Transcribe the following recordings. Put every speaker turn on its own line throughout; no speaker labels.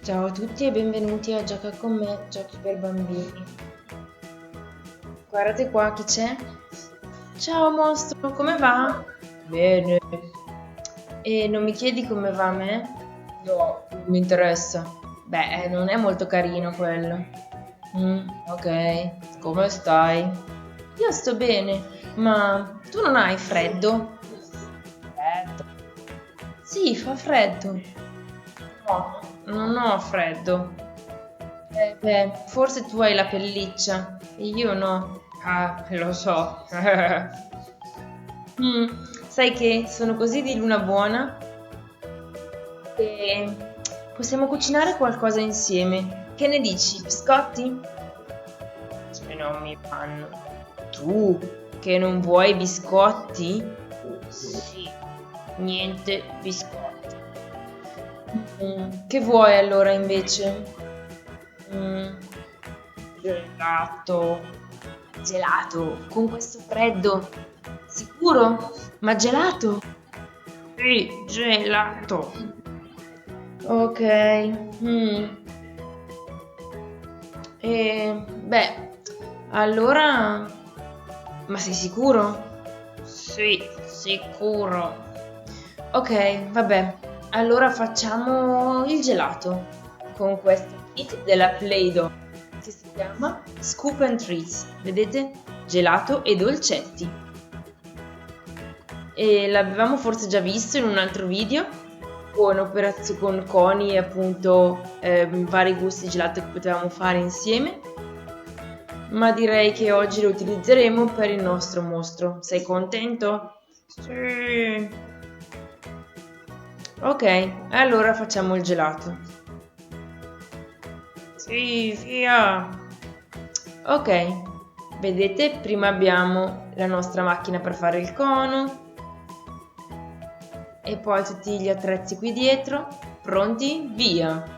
Ciao a tutti e benvenuti a Gioca con me, giochi per bambini. Guardate qua chi c'è. Ciao mostro, come va? Bene. E non mi chiedi come va a me? No, non mi interessa. Beh, non è molto carino quello. Ok, come stai? Io sto bene, ma tu non hai freddo? Freddo? Sì, fa freddo. No, non ho freddo. Beh, forse tu hai la pelliccia e io no. Ah, lo so. Sai che sono così di luna buona e possiamo cucinare qualcosa insieme. Che ne dici, biscotti? Se non mi fanno. Tu che non vuoi biscotti? Sì, niente biscotti. Che vuoi allora invece? Mm, Gelato. Gelato, con questo freddo? Sicuro? Ma gelato? Sì, gelato. Ok. mm. Beh, allora... Ma sei sicuro? Sì, sicuro. Ok, vabbè. Allora facciamo il gelato con questo kit della Play-Doh che si chiama Scoop and Treats. Vedete? Gelato e dolcetti. E l'avevamo forse già visto in un altro video con coni e appunto vari gusti di gelato che potevamo fare insieme, ma direi che oggi lo utilizzeremo per il nostro mostro. Sei contento? Sì. Ok, allora facciamo il gelato. Sì, via. Ok, vedete, prima abbiamo la nostra macchina per fare il cono e poi tutti gli attrezzi qui dietro. Pronti? Via!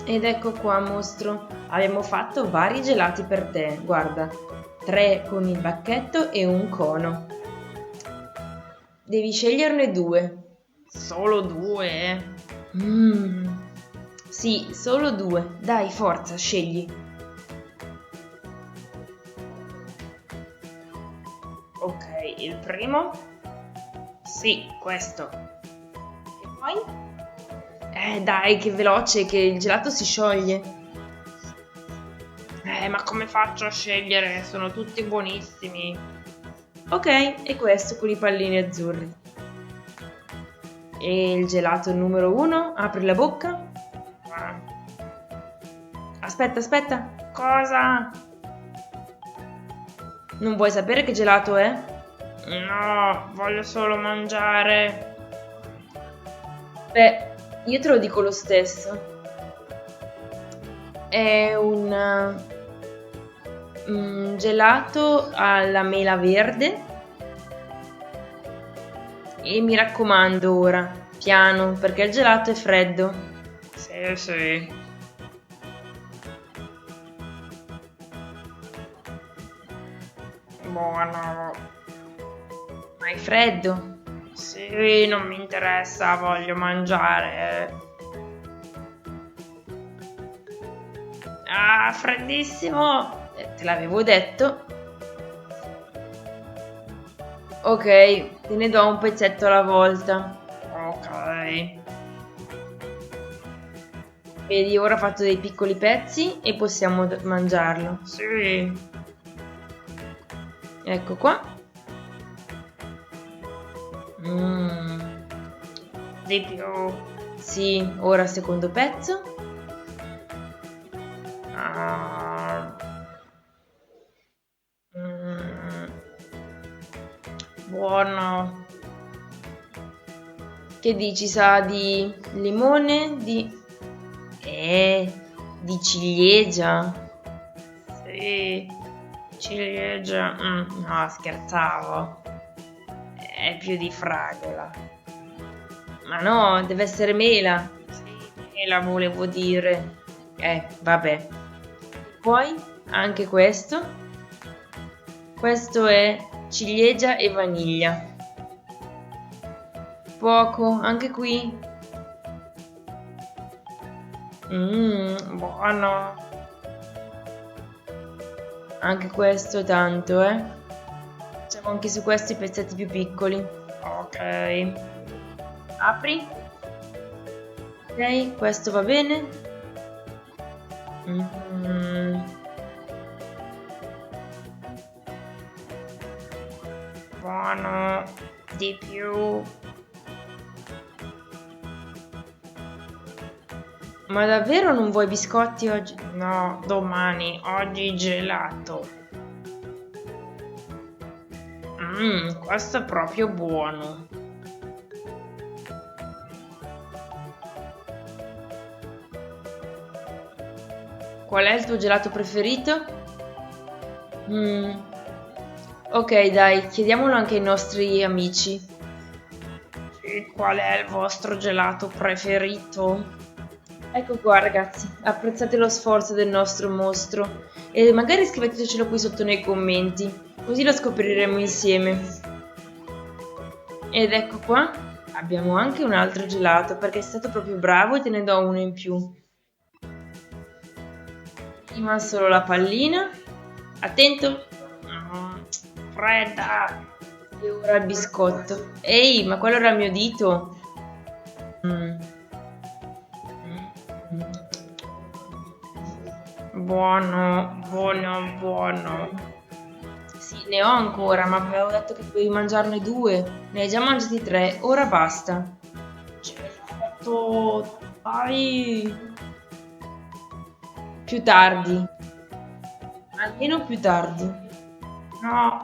Ed ecco qua, mostro. Abbiamo fatto vari gelati per te. Guarda, 3 con il bacchetto e un cono. Devi sceglierne 2. Solo 2? Sì, solo 2. Dai, forza, scegli. Ok, il primo? Sì, questo. E poi? Dai, che veloce, che il gelato si scioglie. Ma come faccio a scegliere? Sono tutti buonissimi. Ok, e questo con i pallini azzurri. E il gelato numero 1? Apri la bocca. Aspetta, aspetta. Cosa? Non vuoi sapere che gelato è? No, voglio solo mangiare. Beh, io te lo dico lo stesso. È un gelato alla mela verde. E mi raccomando ora, piano, perché il gelato è freddo. Sì, sì. Buono. Ma è freddo? Sì, non mi interessa, voglio mangiare. Ah, freddissimo! Te l'avevo detto. Ok, te ne do un pezzetto alla volta. Ok. Vedi, ora ho fatto dei piccoli pezzi e possiamo mangiarlo. Sì. Ecco qua. Di più. Sì, ora secondo pezzo. Ah. Buono. Che dici, sa di limone? Di ciliegia. Sì, ciliegia. No, scherzavo. È più di fragola. Ma no, deve essere mela. Sì, mela volevo dire. Vabbè. Poi anche questo. Questo è ciliegia e vaniglia. Poco, anche qui. Buono. Anche questo tanto, eh. Facciamo anche su questi pezzetti più piccoli. Ok. Apri. Ok, questo va bene. Buono. Di più. Ma davvero non vuoi biscotti oggi? No, domani. Oggi gelato. Questo è proprio buono. Qual è il tuo gelato preferito? Ok, dai, chiediamolo anche ai nostri amici. E qual è il vostro gelato preferito? Ecco qua ragazzi, apprezzate lo sforzo del nostro mostro e magari scrivetecelo qui sotto nei commenti, così lo scopriremo insieme. Ed ecco qua, abbiamo anche un altro gelato perché è stato proprio bravo e te ne do uno in più. Prima solo la pallina, attento, fredda, e ora il biscotto. Ehi, ma quello era il mio dito. Buono, buono, buono. Sì, ne ho ancora, ma avevo detto che dovevi mangiarne 2. Ne hai già mangiati 3, ora basta. Gelato, dai. Più tardi. Almeno più tardi. No.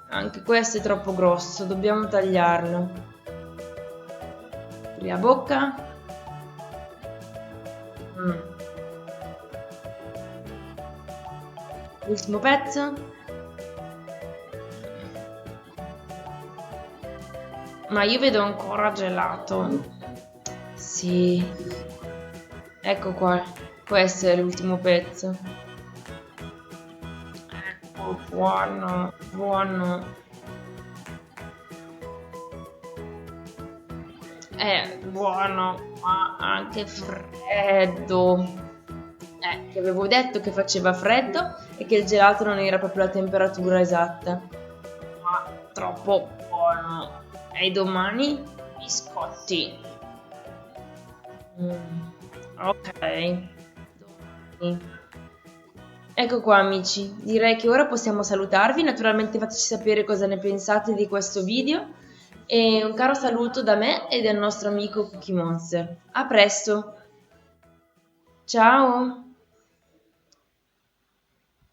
Anche questo è troppo grosso, dobbiamo tagliarlo. Apri la bocca. Ultimo pezzo. Ma io vedo ancora gelato. Sì, ecco qua, questo è l'ultimo pezzo. Ecco, buono, buono. È buono, ma anche freddo. Che avevo detto che faceva freddo e che il gelato non era proprio la temperatura esatta. Ma troppo buono. E domani biscotti. Ok. Domani. Ecco qua amici, direi che ora possiamo salutarvi, naturalmente fateci sapere cosa ne pensate di questo video e un caro saluto da me e dal nostro amico Cookie Monster. A presto, ciao!